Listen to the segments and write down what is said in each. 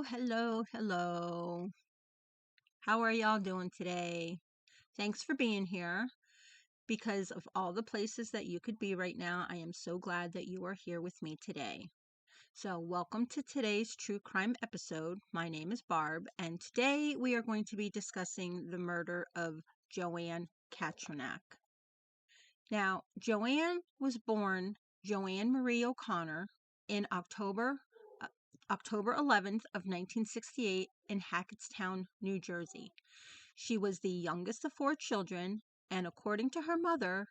Hello. How are y'all doing today? Thanks for being here. Because of all the places that you could be right now, I am so glad that you are here with me today. So, welcome to today's true crime episode. My name is Barb, and today we are going to be discussing the murder of Joann Katrinak. Now, Joann was born Joann Marie O'Connor in October 11th of 1968 in Hackettstown, New Jersey. She was the youngest of four children, and according to her mother,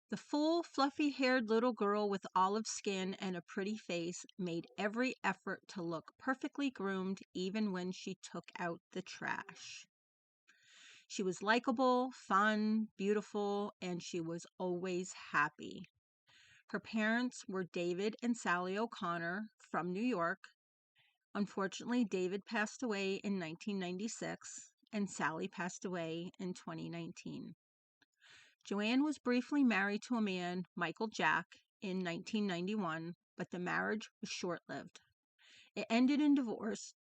the full, fluffy-haired little girl with olive skin and a pretty face made every effort to look perfectly groomed even when she took out the trash. She was likable, fun, beautiful, and she was always happy. Her parents were David and Sally O'Connor from New York. Unfortunately, David passed away in 1996 and Sally passed away in 2019. Joann was briefly married to a man, Michael Jack, in 1991, but the marriage was short-lived. It ended in divorce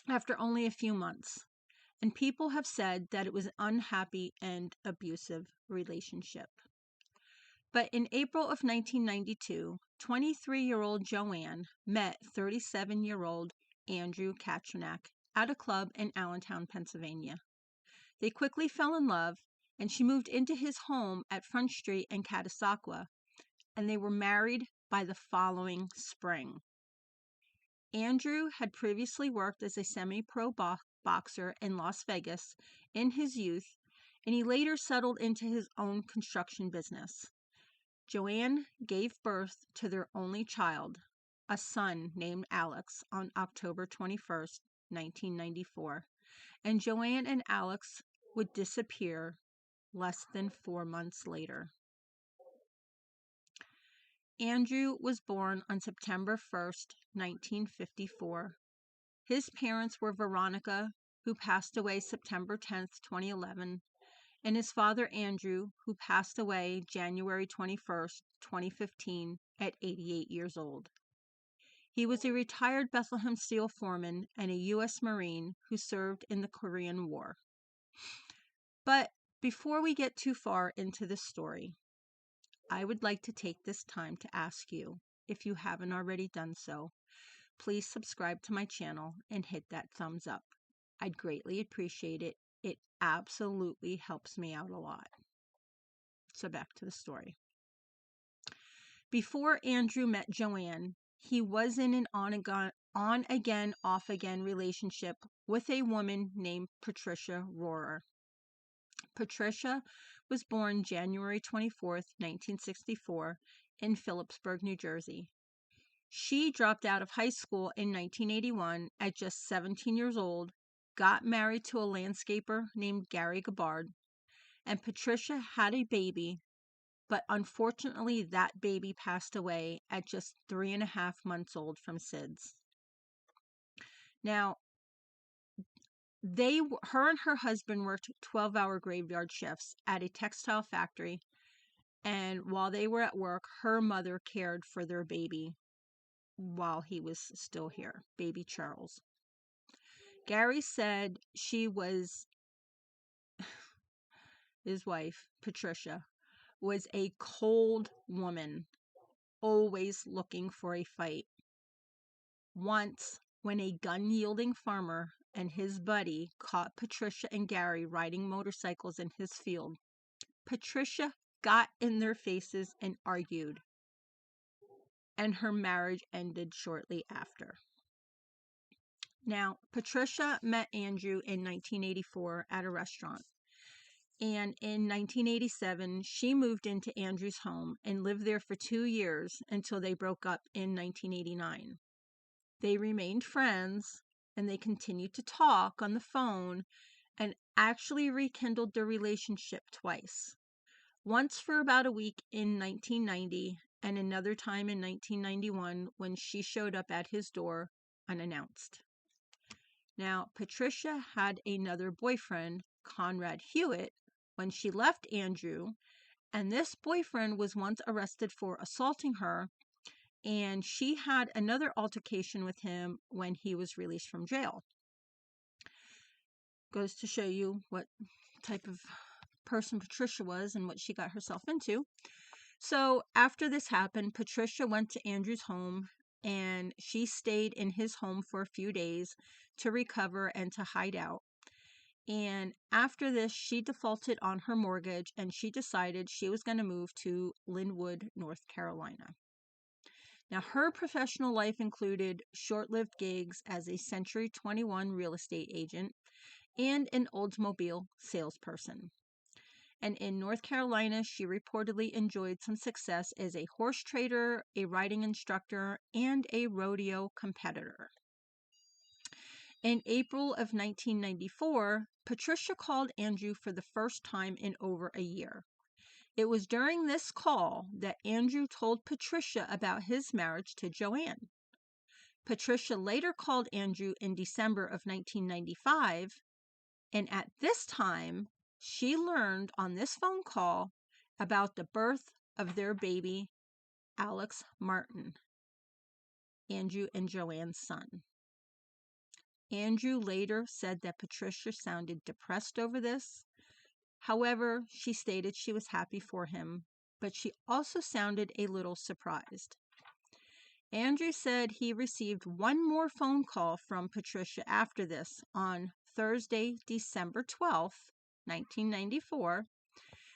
after only a few months, and people have said that it was an unhappy and abusive relationship. But in April of 1992, 23-year-old Joann met 37-year-old Andrew Katrinak at a club in Allentown, Pennsylvania. They quickly fell in love, and she moved into his home at Front Street in Catasauqua, and they were married by the following spring. Andrew had previously worked as a semi-pro boxer in Las Vegas in his youth, and he later settled into his own construction business. Joann gave birth to their only child, a son named Alex, on October 21st, 1994, and Joann and Alex would disappear less than 4 months later. Andrew was born on September 1st, 1954. His parents were Veronica, who passed away September 10th, 2011, and his father Andrew, who passed away January 21st, 2015, at 88 years old. He was a retired Bethlehem Steel foreman and a U.S. Marine who served in the Korean War. But before we get too far into this story, I would like to take this time to ask you, if you haven't already done so, please subscribe to my channel and hit that thumbs up. I'd greatly appreciate it. It absolutely helps me out a lot. So back to the story. Before Andrew met Joann, he was in an on-again, off-again relationship with a woman named Patricia Rohrer. Patricia was born January 24th, 1964, in Phillipsburg, New Jersey. She dropped out of high school in 1981 at just 17 years old, got married to a landscaper named Gary Gabbard, and Patricia had a baby, but unfortunately that baby passed away at just 3.5 months old from SIDS. Now, her and her husband worked 12-hour graveyard shifts at a textile factory, and while they were at work, her mother cared for their baby while he was still here, baby Charles. Gary said his wife, Patricia, was a cold woman, always looking for a fight. Once, when a gun-wielding farmer and his buddy caught Patricia and Gary riding motorcycles in his field, Patricia got in their faces and argued, and her marriage ended shortly after. Now, Patricia met Andrew in 1984 at a restaurant, and in 1987, she moved into Andrew's home and lived there for 2 years until they broke up in 1989. They remained friends, and they continued to talk on the phone and actually rekindled their relationship twice. Once for about a week in 1990 and another time in 1991 when she showed up at his door unannounced. Now, Patricia had another boyfriend, Conrad Hewitt, when she left Andrew, and this boyfriend was once arrested for assaulting her and she had another altercation with him when he was released from jail. Goes to show you what type of person Patricia was and what she got herself into. So after this happened, Patricia went to Andrew's home, and she stayed in his home for a few days to recover and to hide out. And after this, she defaulted on her mortgage, and she decided she was going to move to Linwood, North Carolina. Now, her professional life included short-lived gigs as a Century 21 real estate agent and an Oldsmobile salesperson. And in North Carolina, she reportedly enjoyed some success as a horse trader, a riding instructor, and a rodeo competitor. In April of 1994, Patricia called Andrew for the first time in over a year. It was during this call that Andrew told Patricia about his marriage to Joann. Patricia later called Andrew in December of 1995, and at this time, she learned on this phone call about the birth of their baby, Alex Martin, Andrew and Joann's son. Andrew later said that Patricia sounded depressed over this. However, she stated she was happy for him, but she also sounded a little surprised. Andrew said he received one more phone call from Patricia after this on Thursday, December 12th, 1994,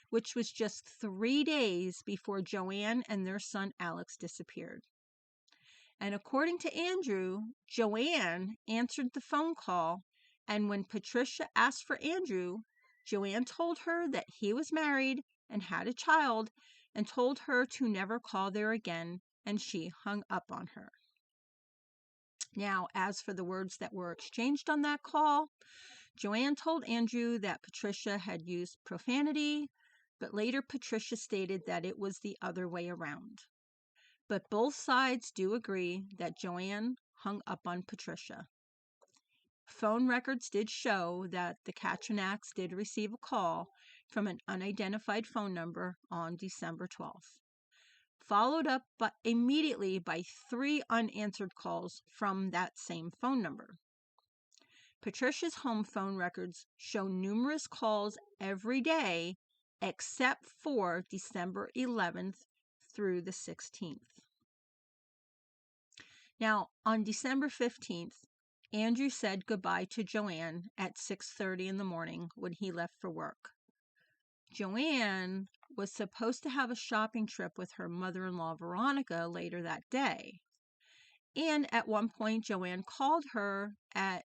which was just 3 days before Joann and their son Alex disappeared. And according to Andrew, Joann answered the phone call, and when Patricia asked for Andrew, Joann told her that he was married and had a child and told her to never call there again, and she hung up on her. Now, as for the words that were exchanged on that call, Joann told Andrew that Patricia had used profanity, but later Patricia stated that it was the other way around. But both sides do agree that Joann hung up on Patricia. Phone records did show that the Katrinaks did receive a call from an unidentified phone number on December 12th, followed up immediately by 3 unanswered calls from that same phone number. Patricia's home phone records show numerous calls every day except for December 11th through the 16th. Now, on December 15th, Andrew said goodbye to Joann at 6:30 in the morning when he left for work. Joann was supposed to have a shopping trip with her mother-in-law Veronica later that day. And at one point, Joann called her at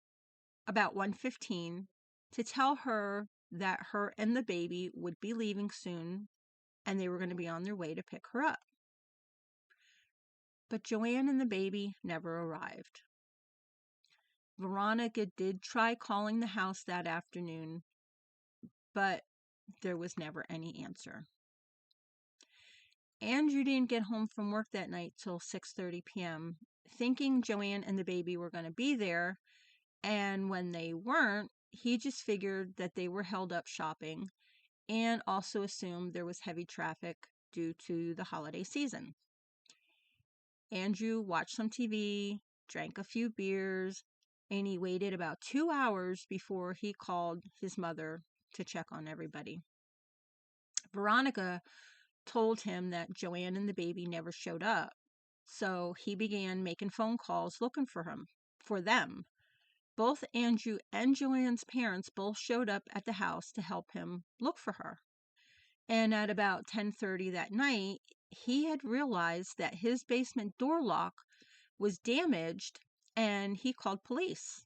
about 1:15 to tell her that her and the baby would be leaving soon and they were going to be on their way to pick her up. But Joann and the baby never arrived. Veronica did try calling the house that afternoon, but there was never any answer. Andrew didn't get home from work that night till 6:30 p.m., thinking Joann and the baby were going to be there, and when they weren't, he just figured that they were held up shopping and also assumed there was heavy traffic due to the holiday season. Andrew watched some TV, drank a few beers, and he waited about 2 hours before he called his mother to check on everybody. Veronica told him that Joann and the baby never showed up, so he began making phone calls looking for them. Both Andrew and Joann's parents both showed up at the house to help him look for her. And at about 10:30 that night, he had realized that his basement door lock was damaged, and he called police.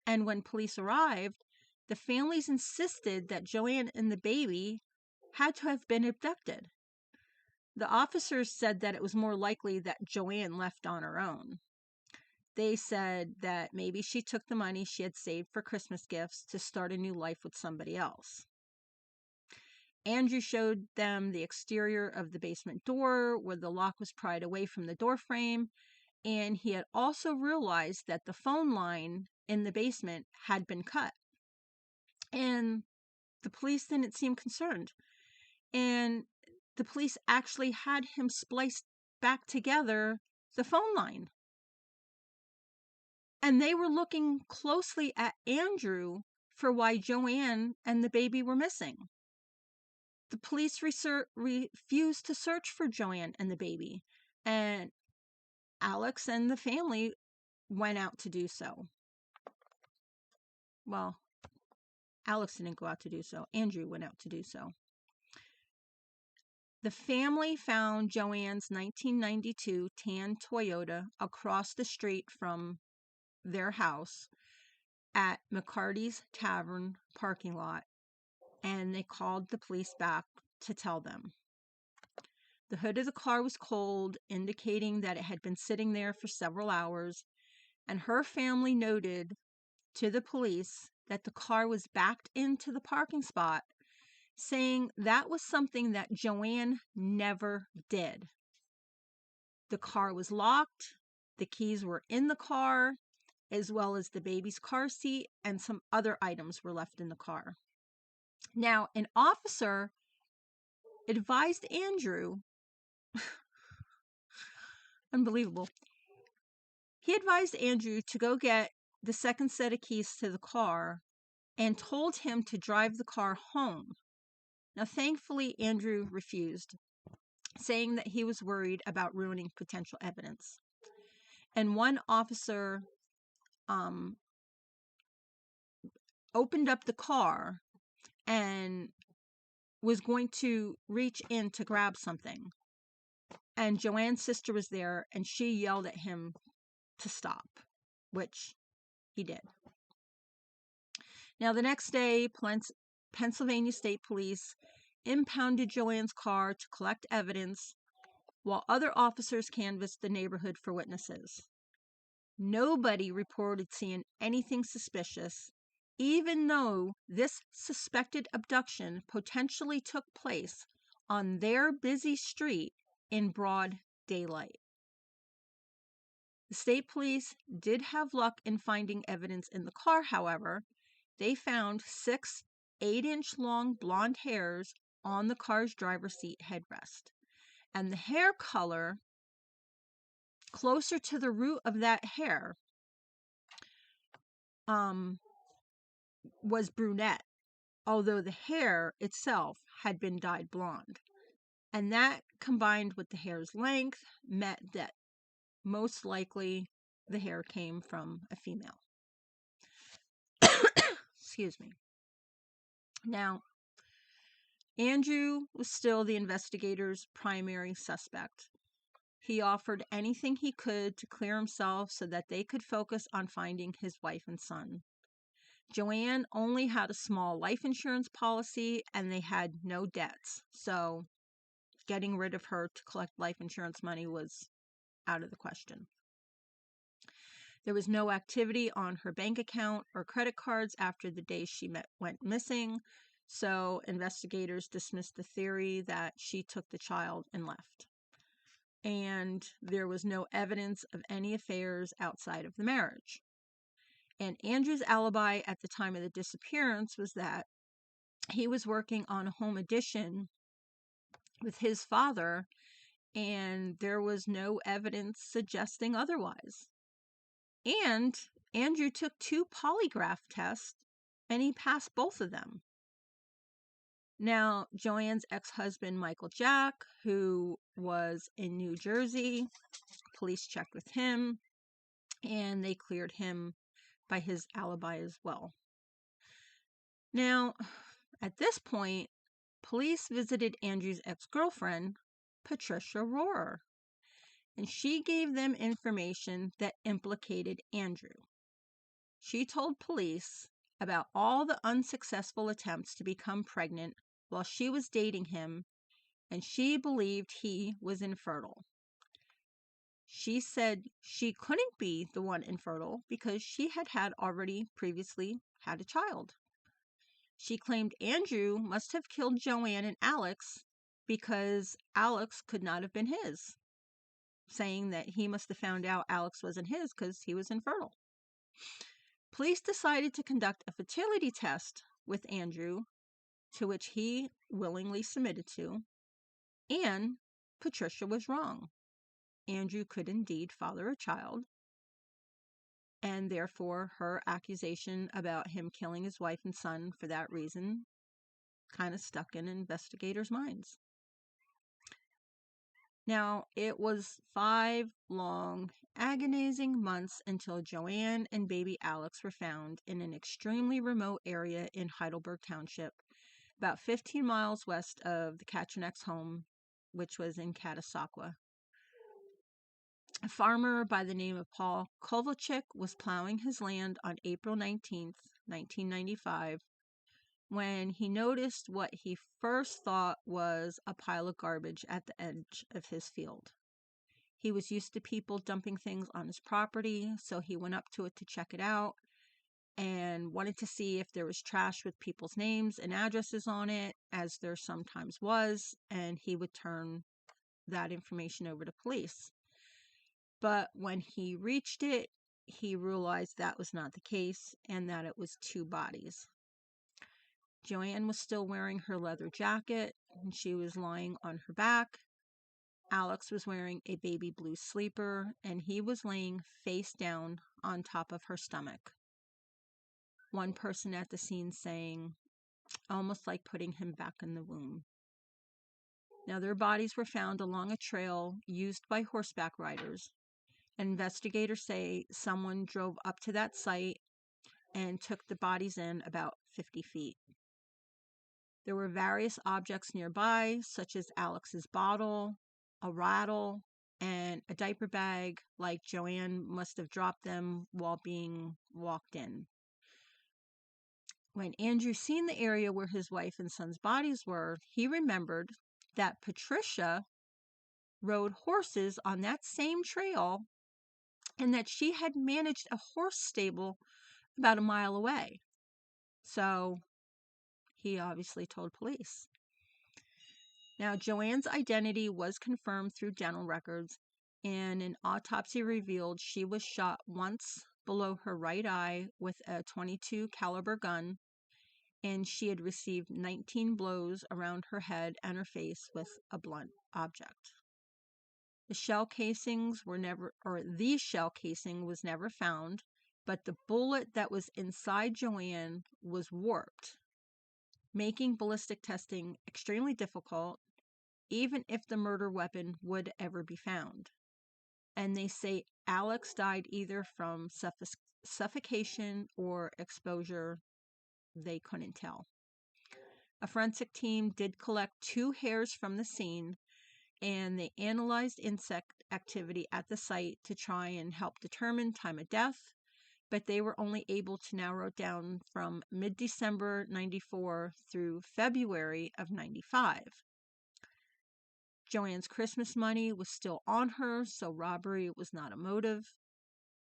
And when police arrived, the families insisted that Joann and the baby had to have been abducted. The officers said that it was more likely that Joann left on her own. They said that maybe she took the money she had saved for Christmas gifts to start a new life with somebody else. Andrew showed them the exterior of the basement door where the lock was pried away from the door frame, and he had also realized that the phone line in the basement had been cut. And the police didn't seem concerned. And the police actually had him spliced back together the phone line. And they were looking closely at Andrew for why Joann and the baby were missing. The police refused to search for Joann and the baby, and Alex and the family went out to do so. Well, Alex didn't go out to do so. Andrew went out to do so. The family found Joann's 1992 tan Toyota across the street from their house at McCarty's Tavern parking lot, and they called the police back to tell them. The hood of the car was cold, indicating that it had been sitting there for several hours, and her family noted to the police that the car was backed into the parking spot, saying that was something that Joann never did. The car was locked, the keys were in the car, as well as the baby's car seat, and some other items were left in the car. Now, an officer advised Andrew, unbelievable, he advised Andrew to go get the second set of keys to the car and told him to drive the car home. Now, thankfully, Andrew refused, saying that he was worried about ruining potential evidence. And one officer opened up the car and was going to reach in to grab something. And Joann's sister was there, and she yelled at him to stop, which he did. Now, the next day, Pennsylvania State Police impounded Joann's car to collect evidence, while other officers canvassed the neighborhood for witnesses. Nobody reported seeing anything suspicious, even though this suspected abduction potentially took place on their busy street in broad daylight. The state police did have luck in finding evidence in the car, however. They found 6 8-inch long blonde hairs on the car's driver's seat headrest. And the hair color closer to the root of that hair was brunette, although the hair itself had been dyed blonde. And that, combined with the hair's length, meant that most likely the hair came from a female. Excuse me. Now, Andrew was still the investigators' primary suspect. He offered anything he could to clear himself so that they could focus on finding his wife and son. Joann only had a small life insurance policy, and they had no debts, so getting rid of her to collect life insurance money was out of the question. There was no activity on her bank account or credit cards after the day she went missing, so investigators dismissed the theory that she took the child and left. And there was no evidence of any affairs outside of the marriage. And Andrew's alibi at the time of the disappearance was that he was working on a home addition with his father, and there was no evidence suggesting otherwise. And Andrew took 2 polygraph tests, and he passed both of them. Now, Joann's ex-husband, Michael Jack, who was in New Jersey, police checked with him, and they cleared him by his alibi as well. Now, at this point, police visited Andrew's ex-girlfriend, Patricia Rohrer, and she gave them information that implicated Andrew. She told police about all the unsuccessful attempts to become pregnant while she was dating him, and she believed he was infertile. She said she couldn't be the one infertile because she had already previously had a child. She claimed Andrew must have killed Joann and Alex because Alex could not have been his, saying that he must have found out Alex wasn't his because he was infertile. Police decided to conduct a fertility test with Andrew, to which he willingly submitted to, and Patricia was wrong. Andrew could indeed father a child, and therefore her accusation about him killing his wife and son for that reason kind of stuck in investigators' minds. Now, it was 5 long, agonizing months until Joann and baby Alex were found in an extremely remote area in Heidelberg Township, about 15 miles west of the Katrinak's home, which was in Catasauqua. A farmer by the name of Paul Kovalchik was plowing his land on April 19th, 1995, when he noticed what he first thought was a pile of garbage at the edge of his field. He was used to people dumping things on his property, so he went up to it to check it out and wanted to see if there was trash with people's names and addresses on it, as there sometimes was, and he would turn that information over to police. But when he reached it, he realized that was not the case and that it was 2 bodies. Joann was still wearing her leather jacket, and she was lying on her back. Alex was wearing a baby blue sleeper, and he was laying face down on top of her stomach. One person at the scene saying, almost like putting him back in the womb. Now, their bodies were found along a trail used by horseback riders. Investigators say someone drove up to that site and took the bodies in about 50 feet. There were various objects nearby, such as Alex's bottle, a rattle, and a diaper bag, like Joann must have dropped them while being walked in. When Andrew seen the area where his wife and son's bodies were, he remembered that Patricia rode horses on that same trail and that she had managed a horse stable about a mile away. So he obviously told police. Now, Joann's identity was confirmed through dental records, and an autopsy revealed she was shot once below her right eye with a .22 caliber gun, and she had received 19 blows around her head and her face with a blunt object. The shell casing was never found, but the bullet that was inside Joann was warped, making ballistic testing extremely difficult, even if the murder weapon would ever be found. And they say Alex died either from suffocation or exposure. They couldn't tell. A forensic team did collect 2 hairs from the scene, and they analyzed insect activity at the site to try and help determine time of death, but they were only able to narrow it down from mid-December 94 through February of 95. Joann's Christmas money was still on her, so robbery was not a motive.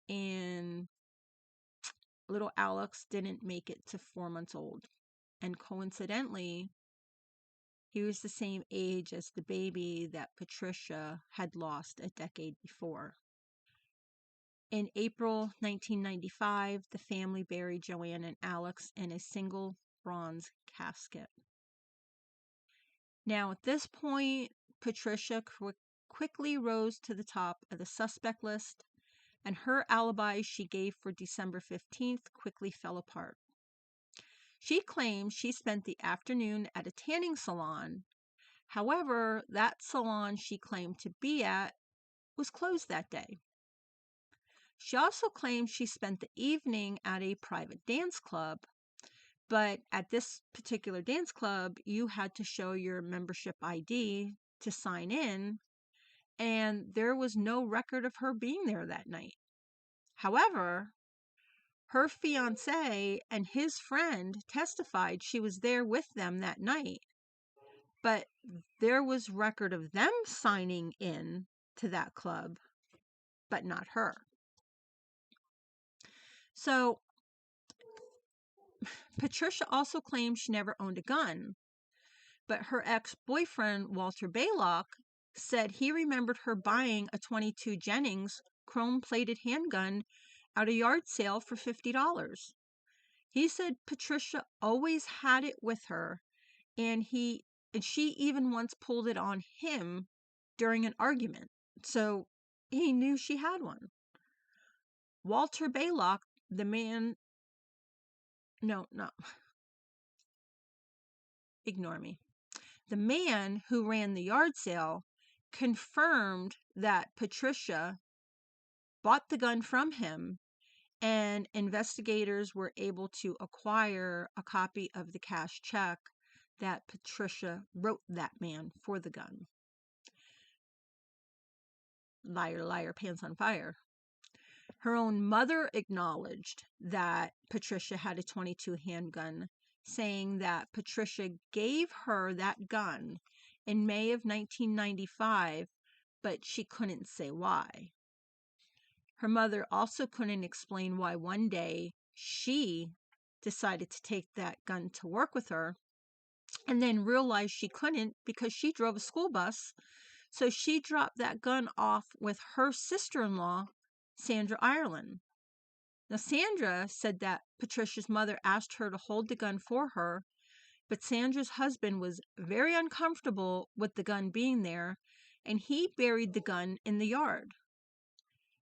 And little Alex didn't make it to 4 months old. And coincidentally, he was the same age as the baby that Patricia had lost a decade before. In April 1995, the family buried Joann and Alex in a single bronze casket. Now, at this point, Patricia quickly rose to the top of the suspect list, and her alibi she gave for December 15th quickly fell apart. She claimed she spent the afternoon at a tanning salon. However, that salon she claimed to be at was closed that day. She also claimed she spent the evening at a private dance club, but at this particular dance club, you had to show your membership ID to sign in, and there was no record of her being there that night. However, her fiancé and his friend testified she was there with them that night, but there was record of them signing in to that club, but not her. So Patricia also claimed she never owned a gun, but her ex-boyfriend, Walter Baylock, said he remembered her buying a .22 Jennings chrome-plated handgun at a yard sale for $50. He said Patricia always had it with her, and she even once pulled it on him during an argument. So he knew she had one. Walter Baylock, the man, no, ignore me. The man who ran the yard sale confirmed that Patricia bought the gun from him, and investigators were able to acquire a copy of the cash check that Patricia wrote that man for the gun. Liar, liar, pants on fire. Her own mother acknowledged that Patricia had a .22 handgun, saying that Patricia gave her that gun in May of 1995, but she couldn't say why. Her mother also couldn't explain why one day she decided to take that gun to work with her and then realized she couldn't because she drove a school bus. So she dropped that gun off with her sister-in-law, Sandra Ireland. Now, Sandra said that Patricia's mother asked her to hold the gun for her, but Sandra's husband was very uncomfortable with the gun being there, and he buried the gun in the yard.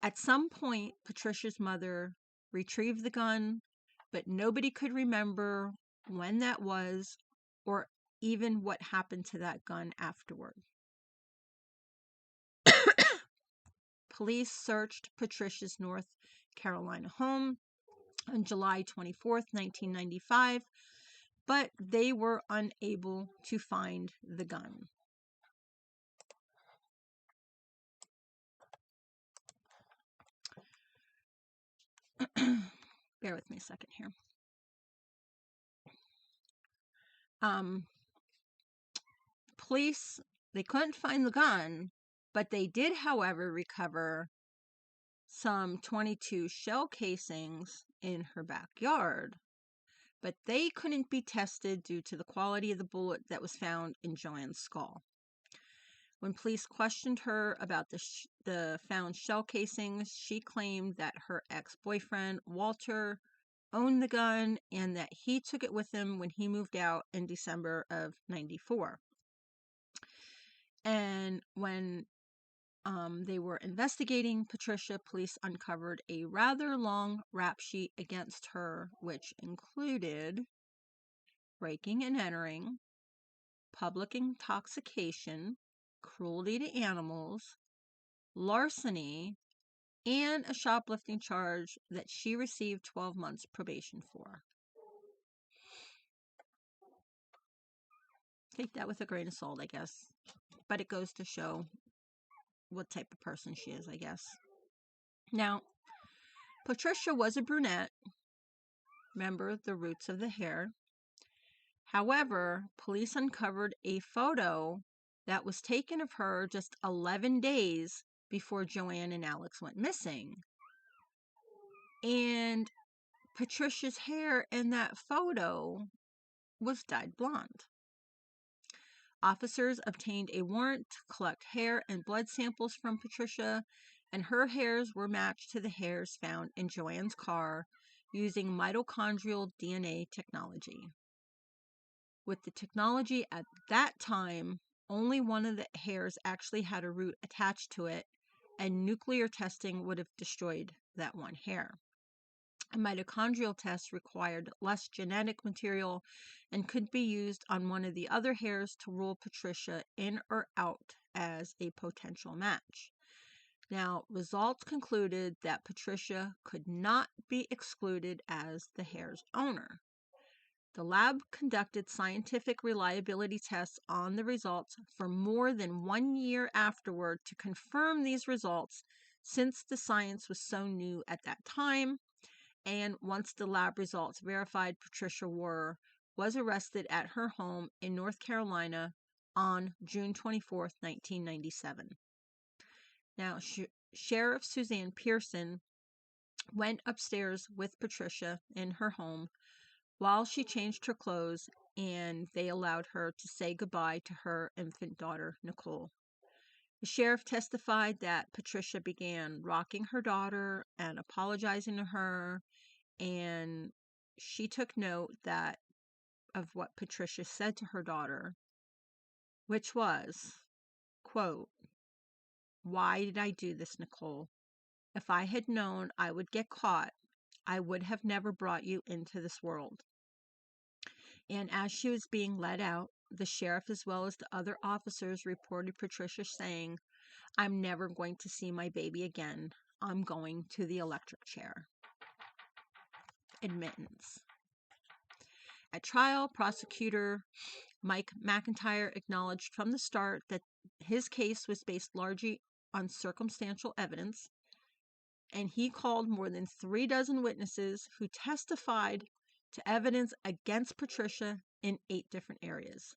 At some point, Patricia's mother retrieved the gun, but nobody could remember when that was or even what happened to that gun afterward. Police searched Patricia's North Carolina home on July 24th, 1995, but they were unable to find the gun. Bear with me a second here. Police, they couldn't find the gun, but they did, however, recover some .22 shell casings in her backyard. But they couldn't be tested due to the quality of the bullet that was found in Joann's skull. When police questioned her about the found shell casings, she claimed that her ex-boyfriend, Walter, owned the gun and that he took it with him when he moved out in December of '94. And when they were investigating Patricia, police uncovered a rather long rap sheet against her, which included breaking and entering, public intoxication, cruelty to animals, larceny, and a shoplifting charge that she received 12 months probation for. Take that with a grain of salt, I guess. But it goes to show what type of person she is, I guess. Now, Patricia was a brunette. Remember the roots of the hair. However, police uncovered a photo that was taken of her just 11 days before Joann and Alex went missing. And Patricia's hair in that photo was dyed blonde. Officers obtained a warrant to collect hair and blood samples from Patricia, and her hairs were matched to the hairs found in Joann's car using mitochondrial DNA technology. With the technology at that time, only one of the hairs actually had a root attached to it, and nuclear testing would have destroyed that one hair. A mitochondrial test required less genetic material and could be used on one of the other hairs to rule Patricia in or out as a potential match. Now, results concluded that Patricia could not be excluded as the hair's owner. The lab conducted scientific reliability tests on the results for more than 1 year afterward to confirm these results, since the science was so new at that time. And once the lab results verified Patricia was arrested at her home in North Carolina on June 24, 1997. Now, Sheriff Suzanne Pearson went upstairs with Patricia in her home while she changed her clothes, and they allowed her to say goodbye to her infant daughter, Nicole. The sheriff testified that Patricia began rocking her daughter and apologizing to her, and she took note of what Patricia said to her daughter, which was, quote, Why did I do this, Nicole? If I had known I would get caught, I would have never brought you into this world." And as she was being let out, the sheriff as well as the other officers reported Patricia saying, "I'm never going to see my baby again. I'm going to the electric chair." Admittance. At trial, prosecutor Mike McIntyre acknowledged from the start that his case was based largely on circumstantial evidence, and he called more than 36 witnesses who testified to evidence against Patricia in 8 different areas.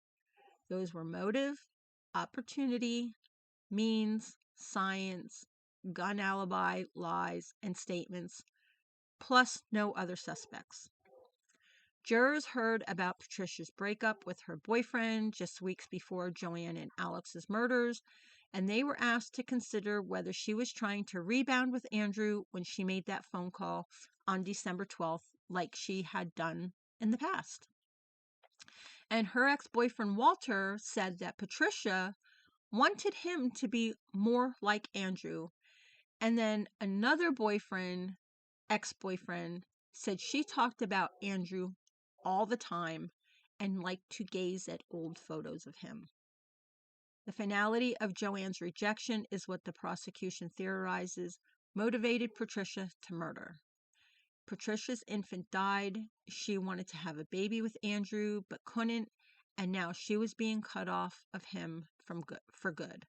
Those were motive, opportunity, means, science, gun alibi, lies, and statements, plus no other suspects. Jurors heard about Patricia's breakup with her boyfriend just weeks before Joann and Alex's murders, and they were asked to consider whether she was trying to rebound with Andrew when she made that phone call on December 12th, like she had done in the past. And her ex-boyfriend Walter said that Patricia wanted him to be more like Andrew. And then another ex-boyfriend, said she talked about Andrew all the time and liked to gaze at old photos of him. The finality of Joann's rejection is what the prosecution theorizes motivated Patricia to murder. Patricia's infant died. She wanted to have a baby with Andrew, but couldn't, and now she was being cut off of him for good.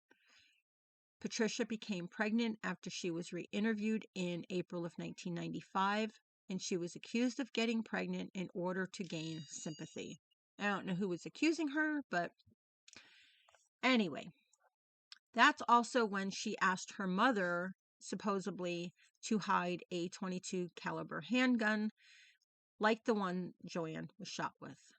Patricia became pregnant after she was re-interviewed in April of 1995, and she was accused of getting pregnant in order to gain sympathy. I don't know who was accusing her, but anyway, that's also when she asked her mother, supposedly, to hide a .22 caliber handgun like the one Joann was shot with.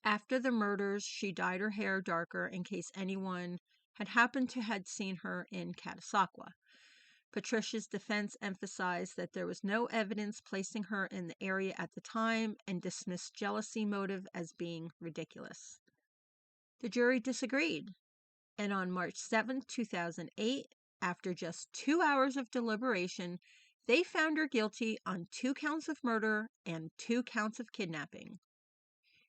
After the murders, she dyed her hair darker in case anyone had happened to had seen her in Catasauqua. Patricia's defense emphasized that there was no evidence placing her in the area at the time and dismissed jealousy motive as being ridiculous. The jury disagreed, and on March 7, 2008, after just 2 hours of deliberation, they found her guilty on 2 counts of murder and 2 counts of kidnapping.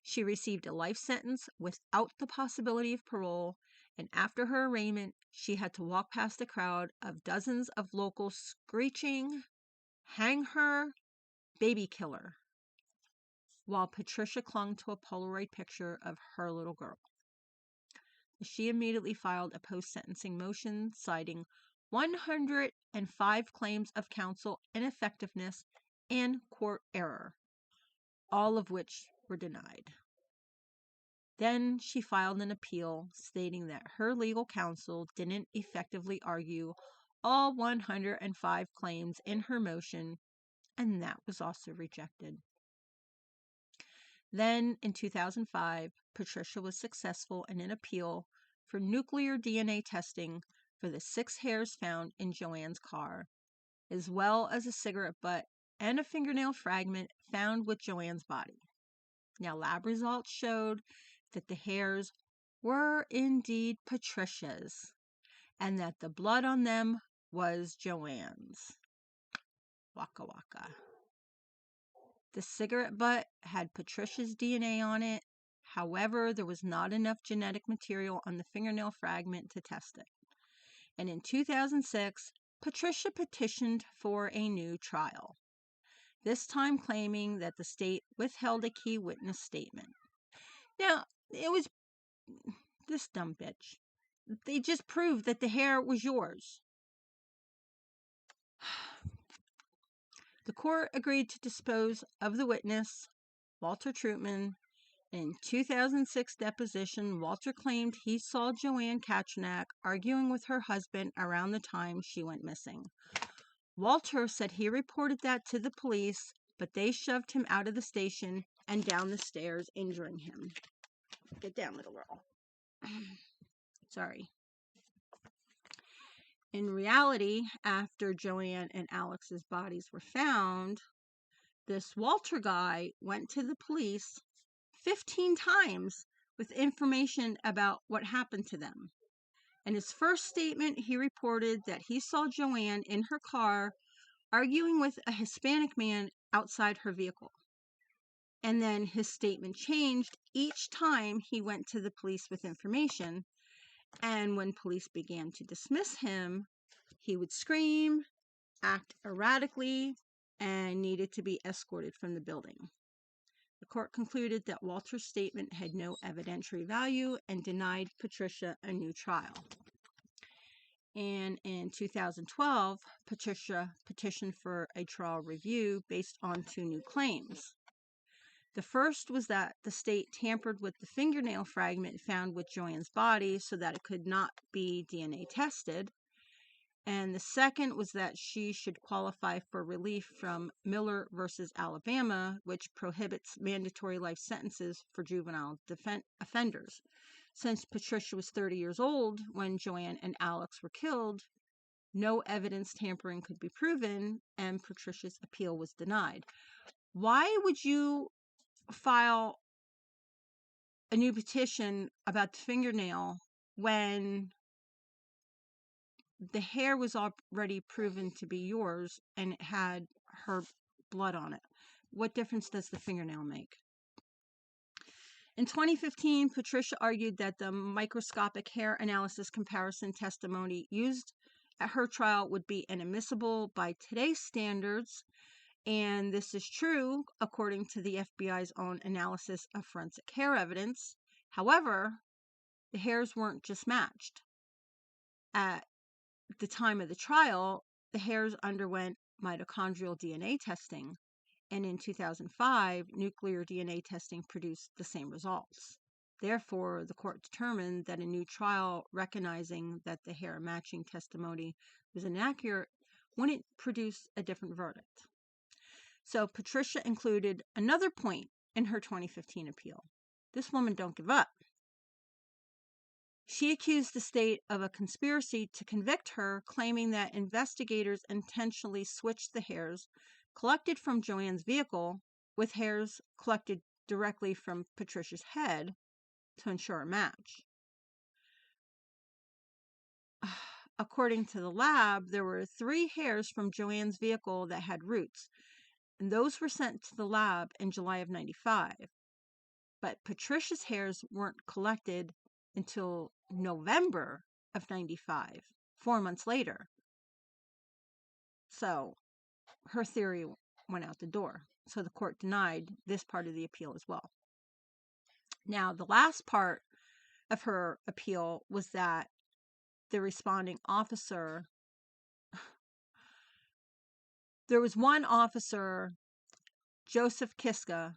She received a life sentence without the possibility of parole, and after her arraignment, she had to walk past a crowd of dozens of locals screeching, "Hang her, baby killer," while Patricia clung to a Polaroid picture of her little girl. She immediately filed a post-sentencing motion citing 105 claims of counsel ineffectiveness and court error, all of which were denied. Then she filed an appeal stating that her legal counsel didn't effectively argue all 105 claims in her motion, and that was also rejected. Then, in 2005, Patricia was successful in an appeal for nuclear DNA testing for the 6 hairs found in Joann's car, as well as a cigarette butt and a fingernail fragment found with Joann's body. Now, lab results showed that the hairs were indeed Patricia's, and that the blood on them was Joann's. Waka waka. The cigarette butt had Patricia's DNA on it. However, there was not enough genetic material on the fingernail fragment to test it. And in 2006, Patricia petitioned for a new trial, this time claiming that the state withheld a key witness statement. Now, it was this dumb bitch. They just proved that the hair was yours. The court agreed to dispose of the witness, Walter Troutman. In 2006 deposition, Walter claimed he saw Joann Katrinak arguing with her husband around the time she went missing. Walter said he reported that to the police, but they shoved him out of the station and down the stairs, injuring him. Get down, little girl. Sorry. In reality, after Joann and Alex's bodies were found, this Walter guy went to the police 15 times with information about what happened to them. In his first statement, he reported that he saw Joann in her car arguing with a Hispanic man outside her vehicle. And then his statement changed each time he went to the police with information. And when police began to dismiss him, he would scream, act erratically, and needed to be escorted from the building. The court concluded that Walter's statement had no evidentiary value and denied Patricia a new trial. And in 2012, Patricia petitioned for a trial review based on 2 new claims. The first was that the state tampered with the fingernail fragment found with Joann's body so that it could not be DNA tested. And the second was that she should qualify for relief from Miller versus Alabama, which prohibits mandatory life sentences for juvenile offenders. Since Patricia was 30 years old when Joann and Alex were killed, no evidence tampering could be proven, and Patricia's appeal was denied. Why would you file a new petition about the fingernail when the hair was already proven to be yours and it had her blood on it? What difference does the fingernail make? In 2015, Patricia argued that the microscopic hair analysis comparison testimony used at her trial would be inadmissible by today's standards, and this is true according to the FBI's own analysis of forensic hair evidence. However, the hairs weren't just matched. At the time of the trial, the hairs underwent mitochondrial DNA testing, and in 2005, nuclear DNA testing produced the same results. Therefore, the court determined that a new trial recognizing that the hair matching testimony was inaccurate wouldn't produce a different verdict. So Patricia included another point in her 2015 appeal. This woman don't give up. She accused the state of a conspiracy to convict her, claiming that investigators intentionally switched the hairs collected from Joann's vehicle with hairs collected directly from Patricia's head to ensure a match. According to the lab, there were 3 hairs from Joann's vehicle that had roots, and those were sent to the lab in July of 95. But Patricia's hairs weren't collected until November of 95, 4 months later. So her theory went out the door. So the court denied this part of the appeal as well. Now, the last part of her appeal was that the responding officer, there was one officer, Joseph Kiska,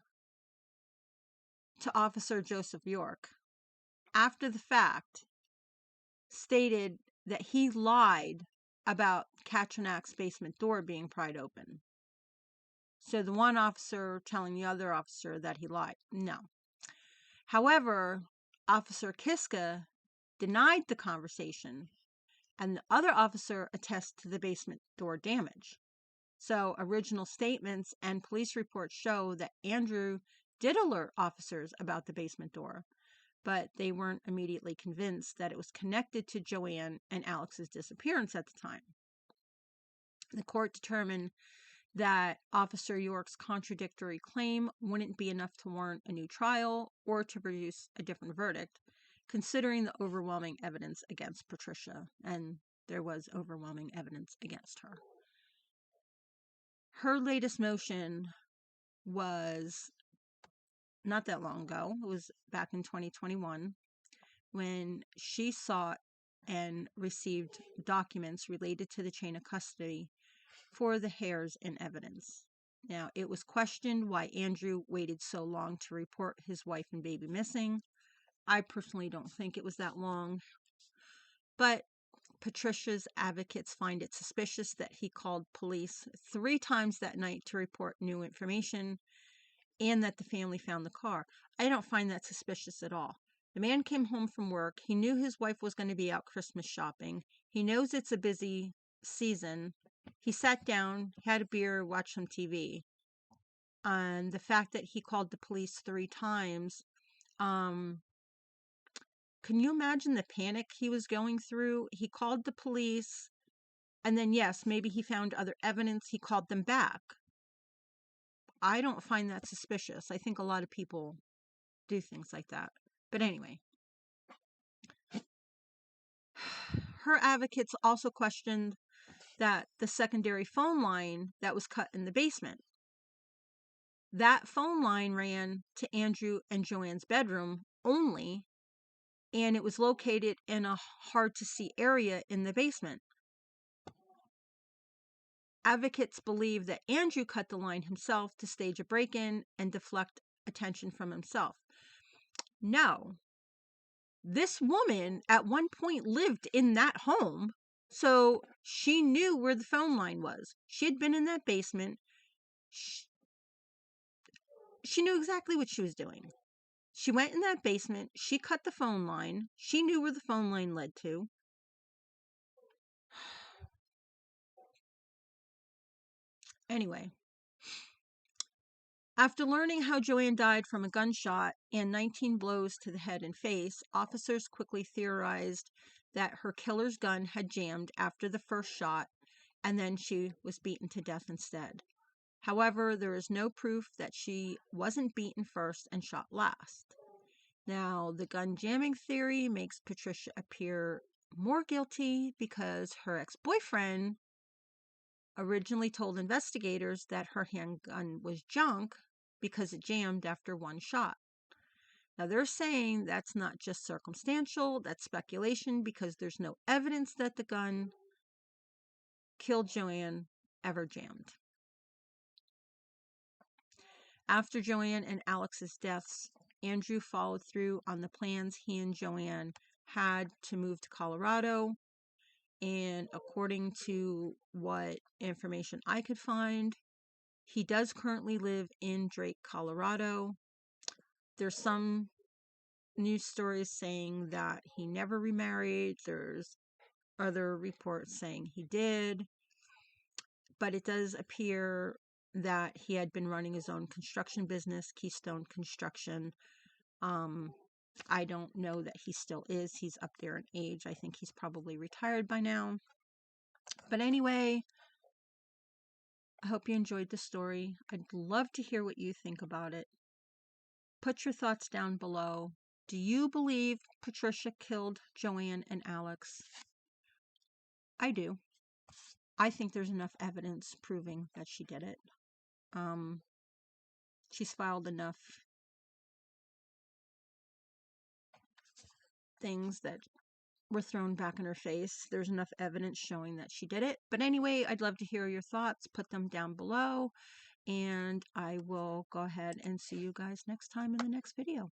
to Officer Joseph York, after the fact, stated that he lied about Katrinak's basement door being pried open. So the one officer telling the other officer that he lied. No. However, Officer Kiska denied the conversation, and the other officer attests to the basement door damage. So original statements and police reports show that Andrew did alert officers about the basement door, but they weren't immediately convinced that it was connected to Joann and Alex's disappearance at the time. The court determined that Officer York's contradictory claim wouldn't be enough to warrant a new trial or to produce a different verdict, considering the overwhelming evidence against Patricia, and there was overwhelming evidence against her. Her latest motion was not that long ago. It was back in 2021 when she sought and received documents related to the chain of custody for the hairs and evidence. Now, it was questioned why Andrew waited so long to report his wife and baby missing. I personally don't think it was that long, but Patricia's advocates find it suspicious that he called police 3 times that night to report new information and that the family found the car. I don't find that suspicious at all. The man came home from work. He knew his wife was going to be out Christmas shopping. He knows it's a busy season. He sat down, had a beer, watched some TV. And the fact that he called the police 3 times Can you imagine the panic he was going through? He called the police, and then, yes, maybe he found other evidence. He called them back. I don't find that suspicious. I think a lot of people do things like that. But anyway, her advocates also questioned that the secondary phone line that was cut in the basement, that phone line ran to Andrew and Joann's bedroom only, and it was located in a hard-to-see area in the basement. Advocates believe that Andrew cut the line himself to stage a break-in and deflect attention from himself. No. This woman at one point lived in that home, so she knew where the phone line was. She had been in that basement. She knew exactly what she was doing. She went in that basement. She cut the phone line. She knew where the phone line led to. Anyway, after learning how Joann died from a gunshot and 19 blows to the head and face, officers quickly theorized that her killer's gun had jammed after the first shot, and then she was beaten to death instead. However, there is no proof that she wasn't beaten first and shot last. Now, the gun jamming theory makes Patricia appear more guilty because her ex-boyfriend originally told investigators that her handgun was junk because it jammed after one shot. Now, they're saying that's not just circumstantial, that's speculation because there's no evidence that the gun killed Joann ever jammed. After Joann and Alex's deaths, Andrew followed through on the plans he and Joann had to move to Colorado. And according to what information I could find, he does currently live in Drake, Colorado. There's some news stories saying that he never remarried. There's other reports saying he did. But it does appear that he had been running his own construction business, Keystone Construction. I don't know that he still is. He's up there in age. I think he's probably retired by now. But anyway, I hope you enjoyed the story. I'd love to hear what you think about it. Put your thoughts down below. Do you believe Patricia killed Joann and Alex? I do. I think there's enough evidence proving that she did it. She's filed enough things that were thrown back in her face. There's enough evidence showing that she did it. But anyway, I'd love to hear your thoughts. Put them down below. And I will go ahead and see you guys next time in the next video.